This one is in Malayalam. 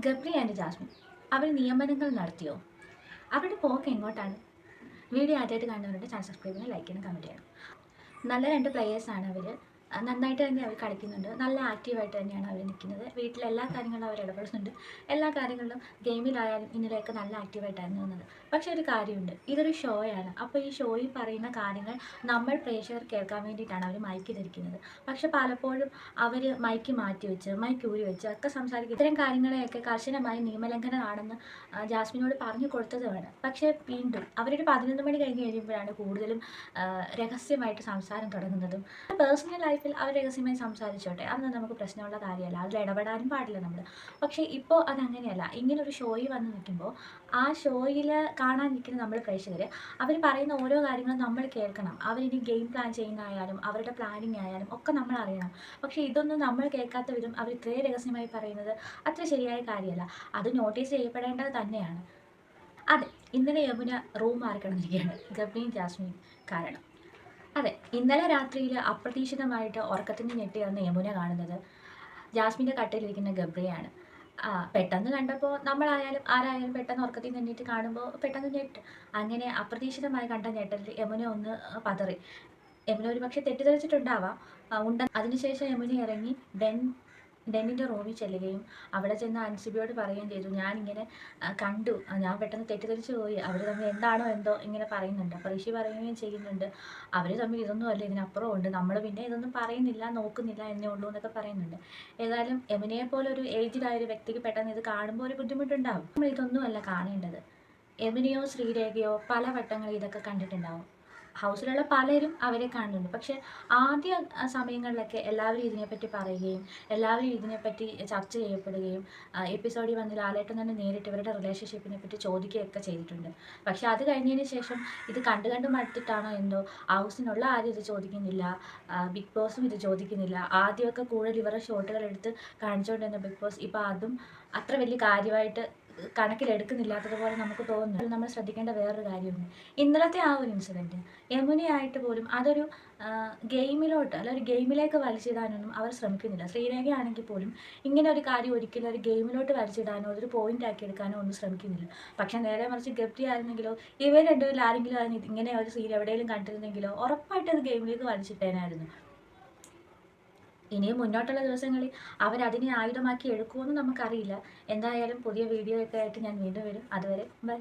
ഗബ്രി ആൻഡ് ജാസ്മിൻ അവർ നിയമനങ്ങൾ നടത്തിയോ? അവരുടെ പോക്ക് എങ്ങോട്ടാണ്? വീഡിയോ ആദ്യമായിട്ട് കാണുന്നവരുടെ ചാനൽ സബ്സ്ക്രൈബ് ചെയ്യണം, ലൈക്ക് ചെയ്യണം, കമൻറ്റ് ചെയ്യണം. നല്ല രണ്ട് പ്ലെയേഴ്സാണ് അവർ. നന്നായിട്ട് തന്നെ അവർ കളിക്കുന്നുണ്ട്. നല്ല ആക്റ്റീവായിട്ട് തന്നെയാണ് അവർ നിൽക്കുന്നത്. വീട്ടിലെ എല്ലാ കാര്യങ്ങളിലും അവർ ഇടപെടുന്നുണ്ട്. എല്ലാ കാര്യങ്ങളിലും ഗെയിമിലായാലും ഇന്നലെയൊക്കെ നല്ല ആക്റ്റീവായിട്ടായിരുന്നു നിന്നത്. പക്ഷേ ഒരു കാര്യമുണ്ട്, ഇതൊരു ഷോയാണ്. അപ്പോൾ ഈ ഷോയിൽ പറയുന്ന കാര്യങ്ങൾ നമ്മൾ പ്രേക്ഷകർ കേൾക്കാൻ വേണ്ടിയിട്ടാണ് അവർ മൈക്ക് ധരിക്കുന്നത്. പക്ഷെ പലപ്പോഴും അവർ മൈക്ക് മാറ്റി വെച്ച് മൈക്ക് ഊരി വെച്ച് ഒക്കെ സംസാരിക്കും. ഇത്തരം കാര്യങ്ങളെയൊക്കെ കർശനമായി നിയമലംഘനമാണെന്ന് ജാസ്മിനോട് പറഞ്ഞു കൊടുത്തതുമാണ്. പക്ഷേ വീണ്ടും അവരൊരു 11 മണി കഴിഞ്ഞ് കഴിയുമ്പോഴാണ് കൂടുതലും രഹസ്യമായിട്ട് സംസാരം തുടങ്ങുന്നതും. പേഴ്സണൽ ലൈഫിൽ അവർ രഹസ്യമായി സംസാരിച്ചോട്ടെ, അതൊന്നും നമുക്ക് പ്രശ്നമുള്ള കാര്യമല്ല, അതിൽ ഇടപെടാനും പാടില്ല നമ്മൾ. പക്ഷേ ഇപ്പോൾ അതങ്ങനെയല്ല. ഇങ്ങനൊരു ഷോയിൽ വന്ന് നിൽക്കുമ്പോൾ ആ ഷോയിൽ കാണാൻ നിൽക്കുന്ന നമ്മൾ പ്രേക്ഷകർ, അവർ പറയുന്ന ഓരോ കാര്യങ്ങളും നമ്മൾ കേൾക്കണം. അവരിനി ഗെയിം പ്ലാൻ ചെയ്യുന്നതായാലും അവരുടെ പ്ലാനിങ് ആയാലും ഒക്കെ നമ്മൾ അറിയണം. പക്ഷേ ഇതൊന്നും നമ്മൾ കേൾക്കാത്ത വിധം അവർ ഇത്രയും രഹസ്യമായി പറയുന്നത് അത്ര ശരിയായ കാര്യമല്ല. അത് നോട്ടീസ് ചെയ്യപ്പെടേണ്ടത് തന്നെയാണ്. അതെ, ഇന്നലെ യമുന റൂം മാറി കിടന്നിരിക്കുകയാണ് ഗബ്രിയും ജാസ്മിനും കാരണം. അതെ, ഇന്നലെ രാത്രിയിൽ അപ്രതീക്ഷിതമായിട്ട് ഉറക്കത്തിൽ നിന്ന് ഞെട്ടിയാണ് യമുന കാണുന്നത് ജാസ്മിൻ്റെ കട്ടിലിരിക്കുന്ന ഗബ്രിയാണ്. പെട്ടെന്ന് കണ്ടപ്പോൾ നമ്മളായാലും ആരായാലും പെട്ടെന്ന് ഉറക്കത്തിൽ നിന്ന് എണീറ്റ് കാണുമ്പോൾ പെട്ടെന്ന് ഞെട്ടും. അങ്ങനെ അപ്രതീക്ഷിതമായി കണ്ട ഞെട്ടലിൽ യമുന ഒന്ന് പതറി. യമുന ഒരു പക്ഷേ തെറ്റിദ്ധരിച്ചിട്ടുണ്ടാവാം. അതിനുശേഷം യമുന ഇറങ്ങി ഡെന്നിൻ്റെ റൂമിൽ ചെല്ലുകയും അവിടെ ചെന്ന് അൻസിബയോട് പറയുകയും ചെയ്തു, ഞാനിങ്ങനെ കണ്ടു, ഞാൻ പെട്ടെന്ന് തെറ്റിദ്ധരിച്ചു പോയി, അവർ തമ്മിൽ എന്താണോ എന്തോ ഇങ്ങനെ പറയുന്നുണ്ട്. അപ്പോൾ ഋഷി പറയുകയും ചെയ്യുന്നുണ്ട്, അവർ തമ്മിൽ ഇതൊന്നും അല്ല, ഇതിനപ്പുറം ഉണ്ട്, നമ്മൾ പിന്നെ ഇതൊന്നും പറയുന്നില്ല, നോക്കുന്നില്ല എന്നേ ഉള്ളൂ എന്നൊക്കെ പറയുന്നുണ്ട്. ഏതായാലും യമുനയെ പോലെ ഒരു ഏജ്ഡ് ആയ ഒരു വ്യക്തിക്ക് പെട്ടെന്ന് ഇത് കാണുമ്പോൾ ഒരു ബുദ്ധിമുട്ടുണ്ടാവും. നമ്മൾ ഇതൊന്നുമല്ല കാണേണ്ടത്. യമുനയോ ശ്രീരേഖയോ പല വട്ടങ്ങളിൽ ഇതൊക്കെ കണ്ടിട്ടുണ്ടാവും. ഹൗസിലുള്ള പലരും അവരെ കാണുന്നുണ്ട്. പക്ഷേ ആദ്യ സമയങ്ങളിലൊക്കെ എല്ലാവരും ഇതിനെപ്പറ്റി പറയുകയും എല്ലാവരും ഇതിനെപ്പറ്റി ചർച്ച ചെയ്യപ്പെടുകയും എപ്പിസോഡിൽ വന്ന് ലാലേട്ടൻ തന്നെ നേരിട്ട് ഇവരുടെ റിലേഷൻഷിപ്പിനെ പറ്റി ചോദിക്കുകയൊക്കെ ചെയ്തിട്ടുണ്ട്. പക്ഷേ അത് കഴിഞ്ഞതിന് ശേഷം ഇത് കണ്ട് മടുത്തിട്ടാണോ എന്തോ ഹൗസിനുള്ള ആരും ഇത് ചോദിക്കുന്നില്ല, ബിഗ് ബോസും ഇത് ചോദിക്കുന്നില്ല. ആദ്യമൊക്കെ കൂടുതൽ ഇവരുടെ ഷോട്ടുകൾ എടുത്ത് കാണിച്ചുകൊണ്ടിരുന്ന ബിഗ് ബോസ് ഇപ്പോൾ അതും അത്ര വലിയ കാര്യമായിട്ട് കണക്കിലെടുക്കുന്നില്ലാത്തതുപോലെ നമുക്ക് തോന്നുന്നു. നമ്മൾ ശ്രദ്ധിക്കേണ്ട വേറൊരു കാര്യമുണ്ട്. ഇന്നലത്തെ ആ ഒരു ഇൻസിഡൻറ്റ് യമുനയായിട്ട് പോലും അതൊരു ഗെയിമിലോട്ട് അല്ല, ഒരു ഗെയിമിലേക്ക് വലിച്ചിടാനൊന്നും അവർ ശ്രമിക്കുന്നില്ല. ശ്രീരേഖയാണെങ്കിൽ പോലും ഇങ്ങനെ ഒരു കാര്യം ഒരിക്കലും ഒരു ഗെയിമിലോട്ട് വലിച്ചിടാനോ അതൊരു പോയിന്റ് ആക്കി എടുക്കാനോ ഒന്നും ശ്രമിക്കുന്നില്ല. പക്ഷേ നേരെ മറിച്ച് ഗബ്രി ആയിരുന്നെങ്കിലോ ഇവർ രണ്ടുപേരിൽ ആരെങ്കിലും ഇങ്ങനെ ഒരു സീൻ എവിടെയെങ്കിലും കണ്ടിരുന്നെങ്കിലോ ഉറപ്പായിട്ട് അത് ഗെയിമിലേക്ക് വലിച്ചിട്ടേനായിരുന്നു. ഇനിയും മുന്നോട്ടുള്ള ദിവസങ്ങളിൽ അവരതിനെ ആയുധമാക്കി എടുക്കുമെന്ന് നമുക്കറിയില്ല. എന്തായാലും പുതിയ വീഡിയോ ഒക്കെ ആയിട്ട് ഞാൻ വീണ്ടും വരും. അതുവരെ ബൈ.